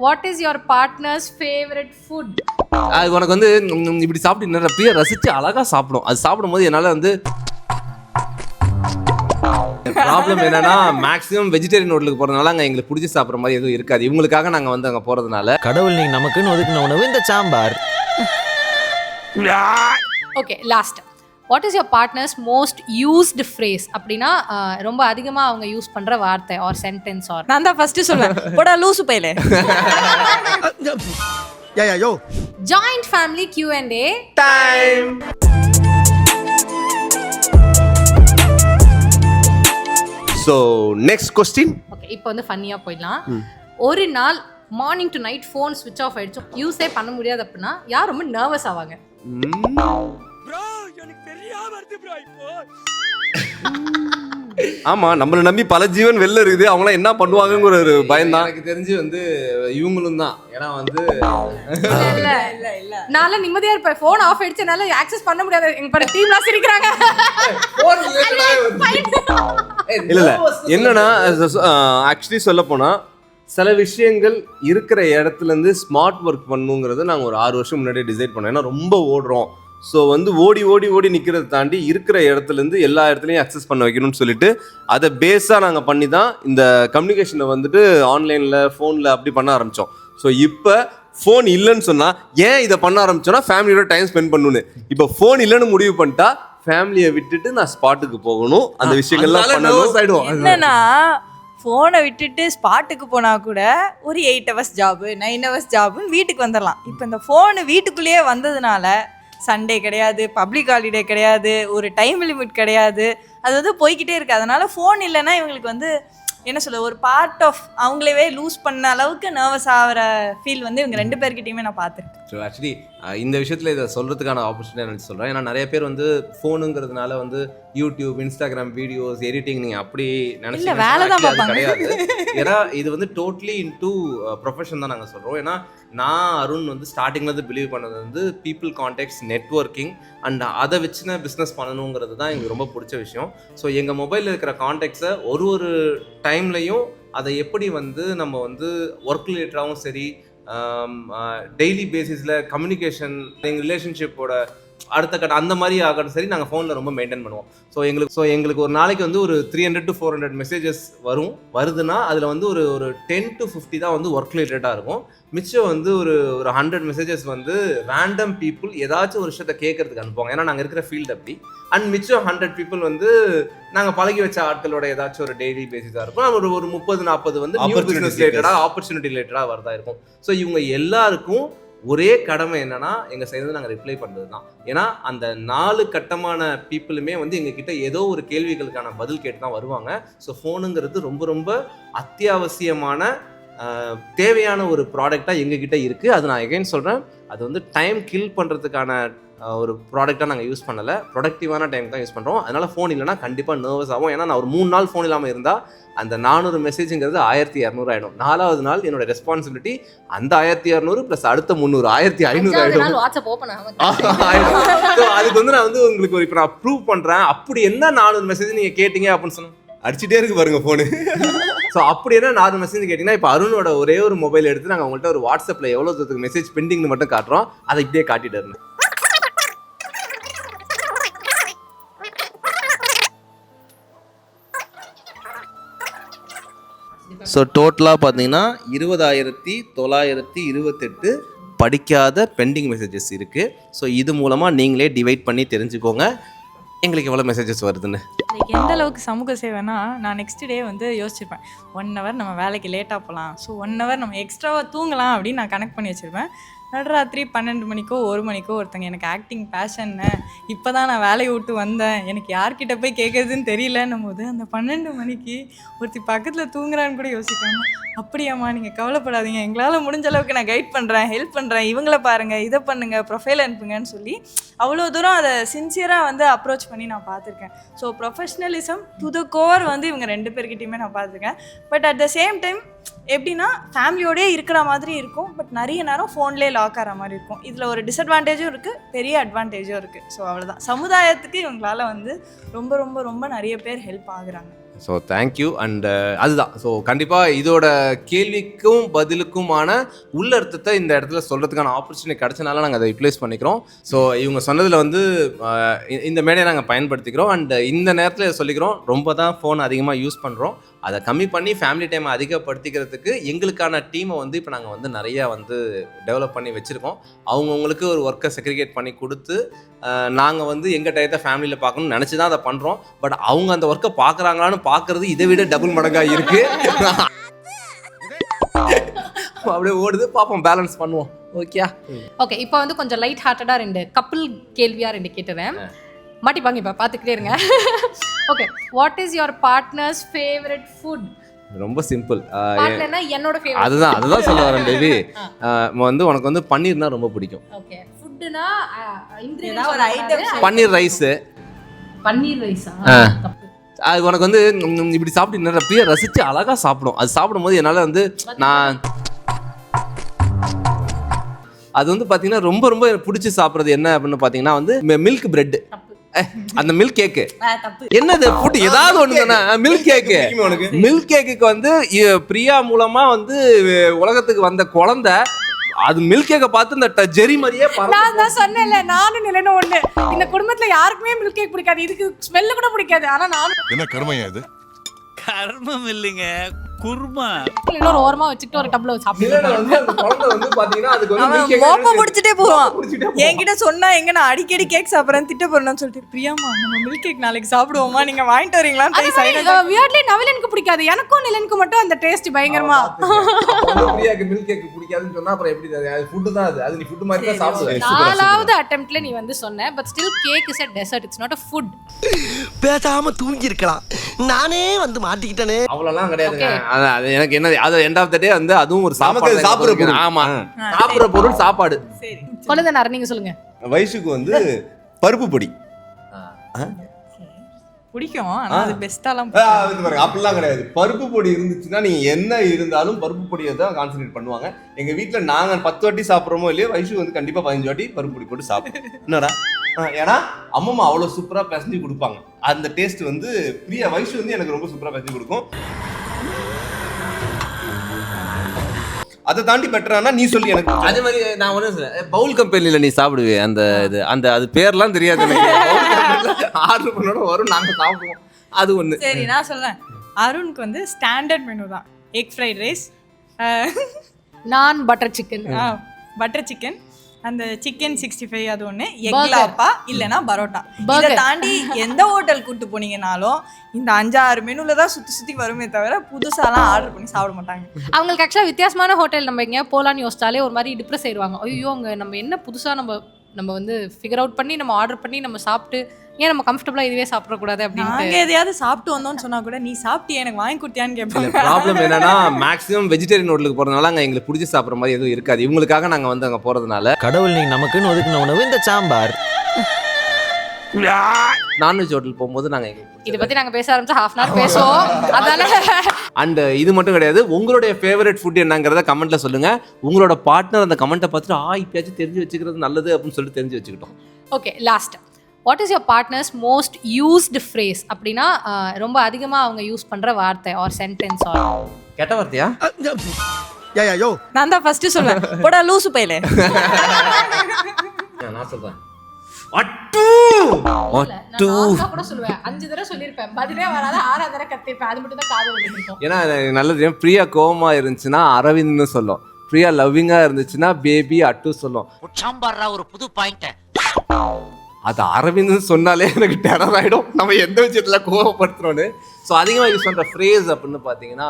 What is your partner's favorite food? அது உனக்கு வந்து இப்படி சாப்பிட்டு நிறைய ரசிச்சு அழகா சாப்பிடும். அது சாப்பிடும்போது என்னால வந்து ப்ராப்ளம் என்னன்னா மேக்ஸிமம் வெஜிடேரியன் ஹோட்டலுக்கு போறதுனால அங்க எங்களுக்கு பிடிச்சி சாப்பிட்ற மாதிரி எதுவும் இருக்காது. இவங்களுக்காக நாங்க வந்து அங்க போறதுனால கடவுள் நீங்க நமக்குன்னு ஒதுக்கின உணவு இந்த sambar. Okay, last. What is your partner's most used phrase? அப்படின்னா ரொம்ப அதிகமா அவங்க யூஸ் பண்ற வார்த்தை or sentence or நான் தான் ஃபர்ஸ்ட் சொல்வேன் போடா லூசு பையலே. யோ joint family Q&A time. So next question. Okay, இப்போ வந்து ஃபன்னியா போயிடலாம். ஒரு நாள் மார்னிங் டு நைட் ஃபோன் ஸ்விட்ச் ஆஃப் ஆயிடுச்சு, யூஸே பண்ண முடியாது அப்படின்னா யார் ரொம்ப நர்வஸ் ஆவாங்க? ஆமா, நம்மளை நம்பி பல ஜீவன் வெளில இருக்குது, அவங்களாம் என்ன பண்ணுவாங்கங்கிற ஒரு பயம் தான். எனக்கு தெரிஞ்சு வந்து இவங்களும் தான். ஏன்னா வந்து நான்லாம் நிம்மதியா இருப்பேன். ஃபோன் ஆஃப் ஆயிடுச்சனால ஆக்சஸ் பண்ண முடியாது. எங்க பாரு டீம்லாம் சிரிக்கிறாங்க. இல்ல என்னன்னா ஆக்சுவலி சொல்ல போனா சில விஷயங்கள் இருக்கிற இடத்துல இருந்து ஸ்மார்ட் ஒர்க் பண்ணுங்கிறத நாங்கள் ஒரு 6 வருஷம் முன்னாடியே டிசைட் பண்ணோம். ஏன்னா ரொம்ப ஓடுறோம். ஸோ வந்து ஓடி ஓடி ஓடி நிற்கிறத தாண்டி இருக்கிற இடத்துலேருந்து எல்லா இடத்துலையும் அக்சஸ் பண்ண வைக்கணும்னு சொல்லிட்டு அதை பேஸாக நாங்கள் பண்ணி தான் இந்த கம்யூனிகேஷனை வந்துட்டு ஆன்லைனில் ஃபோனில் அப்படி பண்ண ஆரம்பித்தோம். ஸோ இப்போ ஃபோன் இல்லைன்னு சொன்னால் ஏன் இதை பண்ண ஆரம்பிச்சோன்னா ஃபேமிலியோட டைம் ஸ்பெண்ட் பண்ணணுன்னு. இப்போ ஃபோன் இல்லைன்னு முடிவு பண்ணிட்டா ஃபேமிலியை விட்டுட்டு நான் ஸ்பாட்டுக்கு போகணும், அந்த விஷயங்கள்லாம் பண்ணணும். என்னன்னா ஃபோனை விட்டுட்டு ஸ்பாட்டுக்கு போனா கூட ஒரு 8 hours ஜாபு 9 hours ஜாபுன்னு வீட்டுக்கு வந்துடலாம். இப்போ இந்த ஃபோனு வீட்டுக்குள்ளேயே வந்ததுனால சண்டே கிடையாது, பப்ளிக் ஹாலிடே கிடையாது, ஒரு டைம் லிமிட் கிடையாது, அது வந்து போய்கிட்டே இருக்குது. அதனால ஃபோன் இல்லைன்னா இவங்களுக்கு வந்து என்ன சொல்ல ஒரு பார்ட் ஆஃப் அவங்களவே லூஸ் பண்ண அளவுக்கு நர்வஸ் ஆகிற ஃபீல் வந்து இவங்க 2 பேர்கிட்டையுமே நான் பார்த்துருக்கேன். ஸோ ஆக்சுவலி இந்த விஷயத்தில் இதை சொல்கிறதுக்கான ஆப்பர்ச்சுனிட்டி நினச்சி சொல்கிறேன். ஏன்னா நிறைய பேர் வந்து ஃபோனுங்கிறதுனால வந்து யூடியூப், இன்ஸ்டாகிராம் வீடியோஸ், எடிட்டிங் நீங்கள் அப்படி நினச்சி வேலை தான் பார்ப்பாங்க. கிடையாது. ஏன்னா இது வந்து டோட்டலி இன்டூ ப்ரொஃபஷன் தான் நாங்கள் சொல்கிறோம். ஏன்னா நான் அருண் வந்து ஸ்டார்டிங்லேருந்து பிலீவ் பண்ணது வந்து பீப்புள் கான்டாக்ட்ஸ், நெட்வொர்க்கிங் அண்ட் அதை வச்சுன பிஸ்னஸ் பண்ணணுங்கிறது தான் எங்களுக்கு ரொம்ப பிடிச்ச விஷயம். ஸோ எங்கள் மொபைலில் இருக்கிற கான்டாக்ட்ஸை ஒரு டைம்லையும் அதை எப்படி வந்து நம்ம வந்து ஒர்க் ரிலேட்டடாகவும் சரி, டெய்லி பேசிஸில் கம்யூனிகேஷன், எங்கள் ரிலேஷன்ஷிப்போட அடுத்த கட்ட அந்த மாதிரி ஆகட்டும் சரி, நாங்கள் ஃபோனில் ரொம்ப மெயின்டைன் பண்ணுவோம். ஸோ எங்களுக்கு ஒரு நாளைக்கு வந்து ஒரு 300 to 400 மெசேஜஸ் வருதுன்னா அதில் வந்து ஒரு 10 to 50 தான் வந்து ஒர்க் ரிலேட்டடாக இருக்கும். மிச்சம் வந்து ஒரு 100 மெசேஜஸ் வந்து ரேண்டம் பீப்புள் ஏதாச்சும் ஒரு விஷயத்தை கேட்கறதுக்கு அனுப்புவாங்க. ஏன்னா நாங்கள் இருக்கிற ஃபீல்டு அப்படி. அண்ட் மிச்சம் 100 பீப்புள் வந்து நாங்கள் பழகி வச்ச ஆட்களோட ஏதாச்சும் ஒரு டெய்லி பேசிஸாக இருக்கும். ஒரு 30-40 வந்து நியூ பிஸ்னஸ் ரிலேட்டடாக, ஆப்பர்ச்சுனிட்டி ரிலேட்டடாக வரதா இருக்கும். ஸோ இவங்க எல்லாருக்கும் ஒரே கடமை என்னன்னா எங்க சைடு நாங்கள் ரிப்ளை பண்ணுறது தான். ஏன்னா அந்த 4 கட்டமான பீப்புளுமே வந்து எங்ககிட்ட ஏதோ ஒரு கேள்விகளுக்கான பதில் கேட்டு தான் வருவாங்க. ஸோ ஃபோனுங்கிறது ரொம்ப ரொம்ப அத்தியாவசியமான தேவையான ஒரு ப்ராடக்டாக எங்ககிட்ட இருக்குது. அது நான் எகைன் சொல்கிறேன், அது வந்து டைம் கில் பண்ணுறதுக்கான ஒரு ப்ராடக்டாக நாங்கள் யூஸ் பண்ணலை, ப்ரொடக்டிவான டைம் தான் யூஸ் பண்ணுறோம். அதனால் ஃபோன் இல்லைனா கண்டிப்பாக நர்வஸ் ஆகும். ஏன்னா நான் ஒரு 3 நாள் ஃபோன் இல்லாமல் இருந்தால் அந்த 400 மெசேஜுங்கிறது 1200 ஆகிடும். 4வது நாள் என்னோட ரெஸ்பான்சிபிலிட்டி அந்த 1200 ப்ளஸ் அடுத்த 300 1500 ஆகிடும். வாட்ஸ்அப் ஓப்பன் ஆகும். அதுக்கு வந்து நான் வந்து உங்களுக்கு இப்போ நான் ப்ரூவ் பண்ணுறேன். அப்படி என்ன 400 மெசேஜ் நீங்கள் கேட்டீங்க அப்படின்னு சொன்னேன், அடிச்சுட்டே இருக்கு பாருங்க ஃபோனு. ஸோ அப்படி என்ன 4 மெசேஜ் கேட்டிங்கன்னா இப்போ அருணோட ஒரே ஒரு மொபைல் எடுத்து நாங்கள் உங்கள்கிட்ட ஒரு வாட்ஸ்அப்பில் எவ்வளோ தூரத்துக்கு மெசேஜ் பெண்டிங்னு மட்டும் காட்டுறோம், அதை இப்படியே காட்டிட்டு இருந்தேன். ஸோ டோட்டலாக பார்த்தீங்கன்னா 20,928 படிக்காத பெண்டிங் மெசேஜஸ் இருக்குது. ஸோ இது மூலமாக நீங்களே டிவைட் பண்ணி தெரிஞ்சுக்கோங்க எங்களுக்கு எவ்வளோ மெசேஜஸ் வருதுன்னு. எந்த அளவுக்கு சமூக சேவைனா நான் நெக்ஸ்ட் டே வந்து யோசிச்சிருப்பேன், 1 hour நம்ம வேலைக்கு லேட்டாக போகலாம், ஸோ 1 hour நம்ம எக்ஸ்ட்ராவாக தூங்கலாம் அப்படின்னு நான் கனெக்ட் பண்ணி வச்சுருப்பேன். நடுராத்திரி 12 மணிக்கோ 1 மணிக்கோ ஒருத்தங்க எனக்கு ஆக்டிங் பேஷன்னு, இப்போ தான் நான் வேலையை விட்டு வந்தேன், எனக்கு யார்கிட்ட போய் கேட்குறதுன்னு தெரியலன்னும் போது அந்த 12 மணிக்கு ஒருத்தி பக்கத்தில் தூங்குறான்னு கூட யோசிக்காம, அப்படியாம்மா நீங்கள் கவலைப்படாதீங்க, எங்களால் முடிஞ்ச அளவுக்கு நான் கைட் பண்ணுறேன், ஹெல்ப் பண்ணுறேன், இவங்கள பாருங்கள், இதை பண்ணுங்கள், ப்ரொஃபைல் அனுப்புங்கன்னு சொல்லி அவ்வளோ தூரம் அதை சின்சியராக வந்து அப்ரோச் பண்ணி நான் பார்த்துருக்கேன். So professionalism to the core வந்து இவங்க 2 பேர்கிட்டையுமே நான் பார்த்துருக்கேன். But at the same time எப்படின்னா ஃபேமிலியோடய இருக்கிற மாதிரி இருக்கும், பட் நிறைய நேரம் ஃபோன்லேயே லாக் ஆகிற மாதிரி இருக்கும். இதில் ஒரு டிஸ்அட்வான்டேஜும் இருக்குது, பெரிய அட்வான்டேஜும் இருக்குது. ஸோ அவ்வளோதான், சமுதாயத்துக்கு இவங்களால வந்து ரொம்ப ரொம்ப ரொம்ப நிறைய பேர் ஹெல்ப் ஆகுறாங்க. So thank you. அண்ட் அதுதான், ஸோ கண்டிப்பாக இதோட கேள்விக்கும் பதிலுக்குமான உள்ள அர்த்தத்தை இந்த இடத்துல சொல்கிறதுக்கான ஆப்பர்ச்சுனிட்டி கிடச்சனால நாங்கள் அதை யூட்டிலைஸ் பண்ணிக்கிறோம். ஸோ இவங்க சொன்னதில் வந்து இந்த மேடையை நாங்கள் பயன்படுத்திக்கிறோம். அண்ட் இந்த நேரத்தில் சொல்லிக்கிறோம், ரொம்ப தான் ஃபோன் அதிகமாக யூஸ் பண்ணுறோம், அதை கம்மி பண்ணி ஃபேமிலி டைமை அதிகப்படுத்திக்கிறதுக்கு எங்களுக்கான டீமை வந்து இப்போ நாங்கள் வந்து நிறையா வந்து டெவலப் பண்ணி வச்சுருக்கோம். அவங்கவுங்களுக்கு ஒரு ஒர்க்கை செக்ரிகேட் பண்ணி கொடுத்து நாங்கள் வந்து எங்கள் டயத்தை ஃபேமிலியில் பார்க்கணும்னு நினச்சி தான் அதை பண்ணுறோம். பட் அவங்க அந்த ஒர்க்கை பார்க்குறாங்களான்னு பார்க்குறது இதை விட டபுள் மடங்காக இருக்குது. அப்படியே ஓடுது, பார்ப்போம், பேலன்ஸ் பண்ணுவோம். ஓகே, இப்போ வந்து கொஞ்சம் லைட் ஹார்ட்டடாக 2 கப்பிள் கேள்வியாக 2 கேட்டுறேன். மாட்டிப்பாங்க, இப்போ பார்த்துக்கிட்டே இருங்க. Okay, what is your partners favourite food? ரொம்ப சிம்பிள். பார்ட்னர்னா என்னோட ஃபேவரட். அதுதான் சொல்ல வரேன் பேபி. வந்து உனக்கு வந்து பன்னீர்னா ரொம்ப பிடிக்கும். ஓகே, ஃபுட்னா ஏதாவது ஒரு ஐட்டம். பன்னீர் ரைஸு. பன்னீர் ரைஸா? அது உனக்கு வந்து இப்படி சாப்பிட்டு நிறைய ரசித்து அழகாக சாப்பிடும். அது சாப்பிடும்போது என்னால் வந்து நான் அது வந்து பார்த்தீங்கன்னா ரொம்ப ரொம்ப பிடிச்சி சாப்பிட்றது என்ன அப்படின்னு பார்த்தீங்கன்னா வந்து மில்க் பிரெட், அந்த மில்க் கேக்கு. என்னது ஃபுட் ஏதாவது ஒன்று தானே மில்க் கேக்கு. மில்க் கேக்குக்கு வந்து பிரியா மூலமா வந்து உலகத்துக்கு வந்த குழந்தை அது மில்க் கேக்கை பார்த்து இந்த ஜெரி மாதிரியே நான் தான் சொன்னேன்ல, நானும் நிலைன்னு ஒண்ணு. இந்த குடும்பத்துல யாருக்குமே மில்க் கேக் பிடிக்காது, இதுக்கு ஸ்மெல் கூட பிடிக்காது. ஆனா நானும் என்ன கர்மம் இது? கர்மம் இல்லைங்க, குர்மா. இன்னொரு ஓரமா வச்சுட்டு ஒரு டப்ல முடிச்சுட்டே போவான். என்கிட்ட சொன்னா எங்க நான் அடிக்கடி கேக் சாப்பிட்றேன் திட்ட போறேன்னு சொல்லிட்டு, பிரியாமா நம்ம மில்க் கேக் நாளைக்கு சாப்பிடுவோமா, நீங்க வாங்கிட்டு வரீங்களா? வியர்ட்லி நவிலனுக்கு பிடிக்காது, எனக்கும் நிலனுக்கு மட்டும் அந்த டேஸ்ட் பயங்கரமா. பிரியாக்கு மில்க் கேக் பிடிக்காதுன்னு சொன்னா அப்புறம் எப்படி? அது ஃபுட் தான், அது நீ ஃபுட் மாதிரி தான் சாப்பிடுவே. 4வது அட்டெம்ப்ட்ல நீ வந்து சொன்ன, but still cake is a dessert, it's not a food. பேசாம தூங்கி இருக்கலாம், நானே வந்து மாட்டிக்கிட்டேனே. அவ்வளவுலாம் கிடையாதுங்க. அது எனக்கு என்ன, அது எண்ட் ஆஃப் த டே வந்து அதுவும் ஒரு சாப்பாடு, சாப்பிடுற பொருள். ஆமா, சாப்பிடுற பொருள் சாப்பாடு. சரி, கொழுந்தனார் நீங்க சொல்லுங்க. வயசுக்கு வந்து பருப்பு பொடி பிடிக்கும், ஆனா அது பெஸ்டாலாம் அப்படிலாம் கிடையாது. பருப்பு பொடி இருந்துச்சுன்னா நீங்க என்ன இருந்தாலும் பருப்பு பொடியை தான் கான்சென்ட்ரேட் பண்ணுவாங்க. எங்க வீட்டுல நாங்க 10 வாட்டி சாப்பிட்றோமோ இல்லையோ, வயசு வந்து கண்டிப்பா 15 வாட்டி பருப்பு பொடி போட்டு சாப்பிடும். என்னடா, ஏன்னா அம்மா அவ்வளவு சூப்பரா பிசைஞ்சு கொடுப்பாங்க. அந்த டேஸ்ட் வந்து பிரியா வயசு வந்து எனக்கு ரொம்ப சூப்பரா பிசைஞ்சு கொடுக்கும். அதை தாண்டி பெட்டரானா நீ சொல்லி எனக்கு. அதே மாதிரி நான் ஒண்ணு சொல்றேன், பவுல் கம்பெனில நீ சாப்பிடுவே அந்த இது, அந்த அது பேர்லாம் தெரியாது எனக்கு. ஆர்டர் பண்ணோட வரும், நாங்க சாப்பிடுவோம். அது ஒண்ணு. சரி, நான் சொல்றேன். அருணுக்கு வந்து ஸ்டாண்டர்ட் மெனு தான். எக் ஃப்ரைட் ரைஸ், நான் பட்டர் சிக்கன், பட்டர் சிக்கன், அந்த சிக்கன் 65 அது ஒன்று, எக்லாப்பா இல்லைன்னா பரோட்டா. இதை தாண்டி எந்த ஹோட்டல் கூட்டு போனீங்கனாலும் இந்த 5-6 மெனுல தான் சுற்றி வருமே தவிர புதுசாலாம் ஆர்டர் பண்ணி சாப்பிட மாட்டாங்க. அவங்களுக்கு ஆக்சுவலாக வித்தியாசமான ஹோட்டல் நம்ம எங்கேயா போகலான்னு யோசிச்சாலே ஒரு மாதிரி டிப்ரெஸ் ஆயிடுவாங்க. ஐயோ அங்கே நம்ம என்ன புதுசாக நம்ம வந்து ஃபிகர் அவுட் பண்ணி நம்ம ஆர்டர் பண்ணி நம்ம சாப்பிட்டு ஏன் நம்ம கம்ஃபர்டபுளாக இதுவே சாப்பிடக்கூடாது அப்படின்னு. நாங்கள் எதையாவது சாப்பிட்டு வந்தோம்னு சொன்னா கூட நீ சாப்பிட்டியா எனக்கு வாங்கி கொடுத்தியான்னு கேட்பாங்க. ப்ராப்ளம் என்னன்னா மேக்ஸிமம் வெஜிடேரியன் ஹோட்டலுக்கு போகிறதுனால அங்கே எங்களுக்கு பிடிச்சி சாப்பிட்ற மாதிரி எதுவும் இருக்காது. இவங்களுக்காக நாங்கள் வந்து அங்கே போகிறதுனால கடவுள் நீ நமக்குன்னு ஒதுக்கின உணவு இந்த சாம்பார். நான்வெஜ் ஹோட்டல் போகும்போது நாங்கள் இதை பற்றி நாங்கள் பேச ஆரம்பிச்சா 1/2 hour பேசுவோம். அதனால அண்ட் இது மட்டும் கிடையாது, உங்களுடைய ஃபேவரட் ஃபுட் என்னங்கிறத கமெண்ட்ல சொல்லுங்க. உங்களோட பார்ட்னர் அந்த கமெண்ட்டை பார்த்துட்டு இப்பயாச்சும் தெரிஞ்சு வச்சுக்கிறது நல்லது அப்படின்னு சொல்லிட்டு தெரிஞ்சு வச்சுக்கிட்டோம். Okay, last, what is your partners most used phrase? அப்படின்னா ரொம்ப அதிகமாக அவங்க யூஸ் பண்ணுற வார்த்தை ஆர் சென்டென்ஸ் ஆர் கெட்ட வார்த்தையா? யோ நான் தான் ஃபர்ஸ்ட் சொல்லுவேன், போடா லூசு பையலே. நான் சொல்றேன், கூட சொல்லுவேன். 5 தடவை சொல்லியிருப்பேன், பதிலே வராத 6வது தடவை கத்திருப்பேன். அது மட்டும் தான் காது வலிக்கும். ஏன்னா நல்லது. பிரியா கோவமா இருந்துச்சுன்னா அரவிந்த்னு சொல்லும், பிரியா லவ்விங்கா இருந்துச்சுன்னா பேபி அட்டு சொல்லும். ஒரு புது பாயிண்ட். அது அரவிந்த்னு சொன்னாலே எனக்கு டெரர் ஆகிடும், நம்ம எந்த விஷயத்தில் கோவப்படுத்துறோன்னு. ஸோ அதிகமாக யூஸ் பண்ணுற ஃப்ரேஸ் அப்படின்னு பார்த்தீங்கன்னா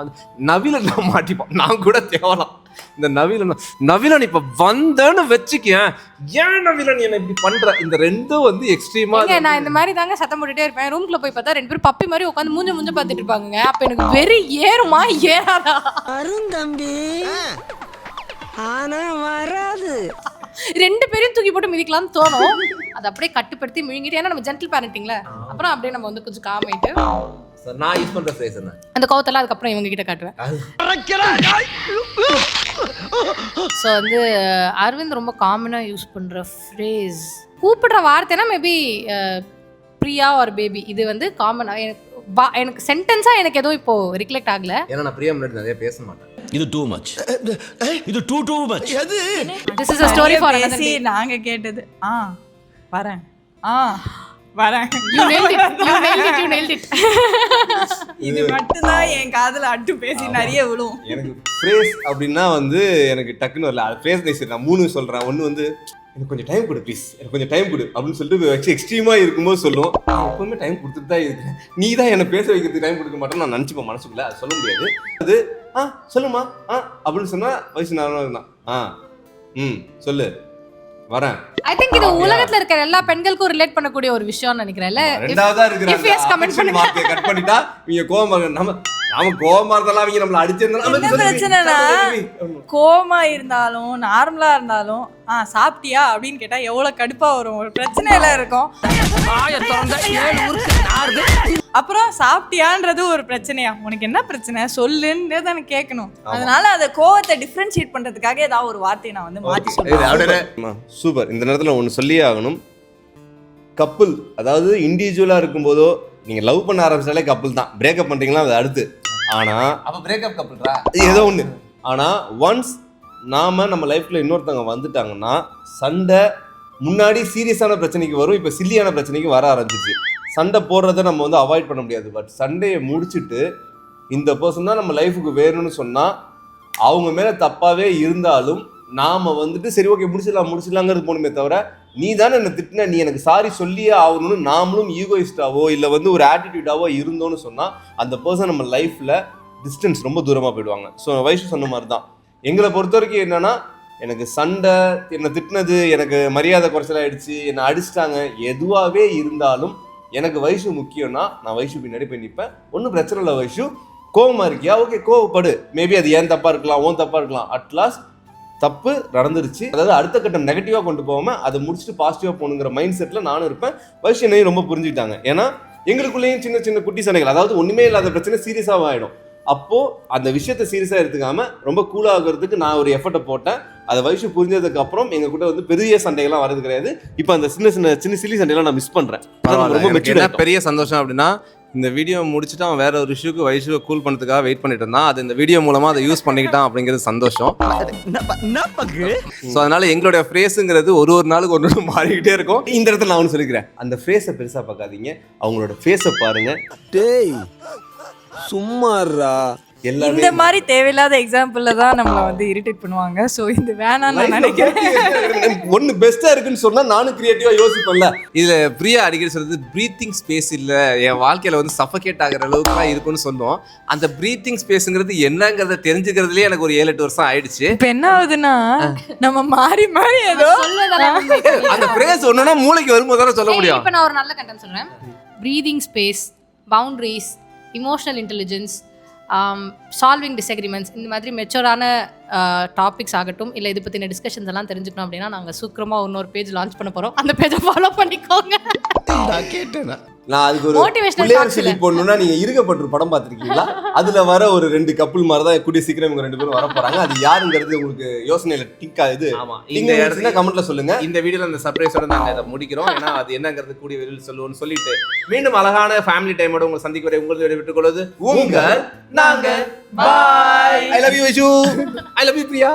நவீலன் மாட்டிப்போம். நான் கூட தேவலாம் இந்த நவீலன் இப்போ வந்தேன்னு வச்சுக்கேன், ஏன் நவீலன் என்ன இப்படி பண்ற? இந்த ரெண்டும் வந்து எக்ஸ்ட்ரீமா. நான் இந்த மாதிரி தாங்க சத்தம் போட்டுட்டே இருப்பேன். ரூம்ல போய் பார்த்தா 2 பேரும் பப்பி மாதிரி உட்காந்து மூஞ்ச பார்த்துட்டு இருப்பாங்க. அப்ப எனக்கு வெறி ஏறுமா ஏறாதா? அருந்தம்பி ஆனா வராது. 2 பேரையும் தூக்கி போட்டு மிதிக்கலாம்னு தோணும். அதை அப்படியே கட்டுப்படுத்தி முழுங்கிட்டு, ஏன்னா நம்ம ஜென்டில் பேரண்டிங்ல அப்புறம் அப்படியே நம்ம வந்து கொஞ்சம் காம் ஆயிட்டு நான் யூஸ் பண்ற ஃப்ரேஸ் என்ன, அந்த கோவத்தெல்லாம் அதுக்கப்புறம் இவங்க கிட்ட காட்டுவேன். ஸோ வந்து அரவிந்த் ரொம்ப காமனாக யூஸ் பண்ணுற ஃப்ரேஸ் கூப்பிடுற வார்த்தைனா மேபி பிரியா ஒரு பேபி. இது வந்து காமனாக எனக்கு எனக்கு சென்டென்ஸா எனக்கு எதுவும் இப்போ ரிக்லெக்ட் ஆகல. ஏன்னா நான் பிரியா முன்னாடி நிறைய பேச மாட்டேன். இது டூ மச், இது டூ மச். எது This is a story for another பேசி day. நாங்க கேட்டது வரேன் வரேன் You nailed it. இது மட்டும்தான் என் காதுல அட்டு பேசி நிறைய விழும். எனக்கு ஃப்ரேஸ் அப்படின்னா வந்து எனக்கு டக்குன்னு வரல. அது ஃப்ரேஸ் நைஸ். நான் 3 சொல்றேன். ஒன்று வந்து எனக்கு கொஞ்சம் டைம் கொடு ப்ளீஸ், எனக்கு கொஞ்சம் டைம் கொடு அப்படின்னு சொல்லிட்டு வச்சு எக்ஸ்ட்ரீமாக இருக்கும்போது சொல்லும். நான் எப்பவுமே டைம் கொடுத்துட்டு தான் இருக்கேன், நீ தான் என்னை பேச வைக்கிறதுக்கு டைம் கொடுக்க மாட்டேன்னு நான் நினச்சிப்பேன் மனசுக்குள்ள. அது சொல்ல முடியாது. அது சொல்லுமா அப்படின்னு சொன்னா வயசு நான் சொல்லு வரேன். I think இது உலகத்துல இருக்கிற எல்லா பெண்களுக்கும் ரிலேட் பண்ணக்கூடிய ஒரு விஷயம்னு நினைக்கிறேன்ல. ரெண்டாவதா இருக்கிற If yes, comment பண்ணுங்க. வார்த்தையை கட் பண்ணிட்டா இவங்க கோவமா நாம கோவமா இருந்தாலும் அவங்க நம்மள அடிச்சிருந்தாலும் என்ன பிரச்சனைனா கோவமா இருந்தாலும் நார்மலா இருந்தாலும் சாப்பிட்டியா அப்படின்னு கேட்டா எவ்வளவு கடுப்பா வரும். ஒரு பிரச்சனையில இருக்கும். அப்புறம் சாப்பிட்டியான்றது ஒரு பிரச்சனையா, உனக்கு என்ன பிரச்சனை சொல்லுன்றத எனக்கு கேட்கணும். அதனால அந்த கோவத்தை டிஃபரன்ஷியேட் பண்றதுக்காக ஏதாவது ஒரு வார்த்தையை நான் வந்து மாத்தி சொல்றேன். சூப்பர். இந்த நேரத்துல ஒண்ணு சொல்லியே ஆகணும். கப்புள், அதாவது இண்டிவிஜுவலா இருக்கும்போதோ நீங்க லவ் பண்ண ஆரம்பிச்சாலே கப்புள் தான். பிரேக்கப் பண்றீங்களா அது அடுத்து. ஆனா அப்ப பிரேக்கப் கப்புள்ரா ஏதோ ஒண்ணு. ஆனா ஒன்ஸ் நம்ம லைஃப்ல இன்னொருத்தவங்க வந்துட்டாங்கன்னா சண்டை முன்னாடி சீரியஸான பிரச்சனைக்கு வரும், இப்ப சில்லியான பிரச்சனைக்கு வர ஆரம்பிச்சிச்சு. சண்டை போடுறத நம்ம வந்து அவாய்ட் பண்ண முடியாது. பட் சண்டையை முடிச்சுட்டு இந்த பர்சன் தான் நம்ம லைஃபுக்கு வேணும்னு சொன்னா அவங்க மேல தப்பாவே இருந்தாலும் நாம வந்துட்டு சரி ஓகே முடிச்சிடலாங்கிறது போகணுமே தவிர, நீ தானே என்ன திட்டின, நீ எனக்கு சாரி சொல்லியே ஆகணும்னு நாமளும் ஈகோயிஸ்டாவோ இல்லை வந்து ஒரு ஆட்டிடியூடாவோ இருந்தோன்னு சொன்னால் அந்த பர்சன் நம்ம லைஃப்பில் டிஸ்டன்ஸ் ரொம்ப தூரமாக போயிடுவாங்க. ஸோ வயசு சொன்ன மாதிரி தான் எங்களை பொறுத்த வரைக்கும் என்னன்னா, எனக்கு சண்டை, என்னை திட்டினது, எனக்கு மரியாதை குறைச்சலாயிடுச்சு, என்னை அடிச்சிட்டாங்க, எதுவாகவே இருந்தாலும் எனக்கு வயசு முக்கியம்னா நான் வயசு பின்னாடி போய் நிற்பேன். ஒன்றும் பிரச்சனை இல்லை. வயசு கோவமா இருக்கியா, ஓகே கோவப்படு, மேபி அது ஏன் தப்பாக இருக்கலாம், ஓன் தப்பாக இருக்கலாம். அட்லாஸ்ட் தப்பு நடந்துருச்சு, அதாவது அடுத்த கட்டம் நெகட்டிவாக கொண்டு போகாம அதை முடிச்சுட்டு பாசிட்டிவாக போகணுங்கிற மைண்ட் செட்டில் நானும் இருப்பேன். வயசு என்னையும் ரொம்ப புரிஞ்சுக்கிட்டாங்க. ஏன்னா எங்களுக்குள்ளேயும் சின்ன சின்ன குட்டி சண்டைகள், அதாவது ஒன்றுமே இல்லாத பிரச்சனை சீரியஸாக ஆகிடும். அப்போது அந்த விஷயத்தை சீரியஸாக எடுத்துக்காம ரொம்ப கூலாகிறதுக்கு நான் ஒரு எஃபர்ட்டை போட்டேன். அதை வயசு புரிஞ்சதுக்கு அப்புறம் எங்க கூட வந்து பெரிய சண்டைகள்லாம் வரது கிடையாது. இப்போ அந்த சின்ன சில்லி சண்டையெல்லாம் நான் மிஸ் பண்ணுறேன். ரொம்ப மெச்சூர்டாக பெரிய சந்தோஷம் அப்படின்னா இந்த வீடியோ முடிச்சுட்டு அவன் வேற ஒரு இஷ்யூக்கு வயசுவை கூல் பண்ணதுக்காக வெயிட் பண்ணிட்டு இருந்தான். அது இந்த வீடியோ மூலமா அதை யூஸ் பண்ணிக்கிட்டான் அப்படிங்கிறது சந்தோஷம். ஸோ அதனால எங்களுடைய ஃப்ரேஸுங்கிறது ஒரு நாளுக்கு ஒரு மாறிக்கிட்டே இருக்கும். இந்த இடத்துல நான் ஒன்று சொல்லிக்கிறேன், அந்த ஃபேஸை பெருசாக பார்க்காதீங்க, அவங்களோட ஃபேஸை பாருங்க. டேய் சும்மாறா. இந்த மாதிரி தேவையில்லாத எக்ஸாம்பிள்ல தான் நம்மள வந்து இரிட்டேட் பண்ணுவாங்க. ஸோ இது வேணாம்னு நான் நினைக்கிறேன். ஒன்று பெஸ்ட்டாக இருக்குன்னு சொன்னால் நானும் கிரியேட்டிவாக யோசிப்பேன்ல. இதில் பிரியா அடிக்கடி சொல்றது ப்ரீத்திங் ஸ்பேஸ் இல்லை, என் வாழ்க்கையில் வந்து சஃபகேட் ஆகிற அளவுக்குலாம் இருக்குன்னு சொல்லுவோம். அந்த ப்ரீத்திங் ஸ்பேஸுங்கிறது என்னங்கிறத தெரிஞ்சுக்கிறதுலேயே எனக்கு ஒரு 7-8 வருஷம் ஆயிடுச்சு. இப்போ என்ன ஆகுதுன்னா நம்ம மாறி ஏதோ அந்த ஃப்ரேஸ் ஒன்றுனா மூளைக்கு வரும்போது தானே சொல்ல முடியும். இப்போ நான் ஒரு நல்ல கண்டென்ட் சொல்றேன். Breathing space, boundaries, emotional intelligence, solving disagreements, இந்த மாதிரி மெச்சூரான டாபிக்ஸ் ஆகட்டும், இல்லை இது பற்றின டிஸ்கஷன்ஸ் எல்லாம் தெரிஞ்சுக்கணும் அப்படின்னா நாங்கள் சீக்கிரமாக இன்னொரு பேஜ் லான்ச் பண்ண போகிறோம். அந்த பேஜை ஃபாலோ பண்ணிக்கோங்க. நான் அதுக்கு ஒரு பிள்ளையார் சொல்லி போடணும்னா நீங்க இருக்கப்பட்டு படம் பார்த்துருக்கீங்களா? அதுல வர ஒரு 2 கப்புள் மாதிரி தான் கூடிய சீக்கிரம் இவங்க 2 பேரும் வர போறாங்க. அது யாருங்கிறது உங்களுக்கு யோசனையில டிக் ஆகுது. ஆமா, இந்த இடத்துல கமெண்ட்ல சொல்லுங்க. இந்த வீடியோல அந்த சர்ப்ரைஸோட நாங்க இதை முடிக்கிறோம். ஏன்னா அது என்னங்கிறது கூடிய வெளியில் சொல்லுவோம்னு சொல்லிட்டு மீண்டும் அழகான ஃபேமிலி டைமோட உங்களை சந்திக்க வரை உங்களுக்கு விட்டுக்கொள்வது உங்கள் நாங்க. Bye. I love you Vishu. I love you Priya.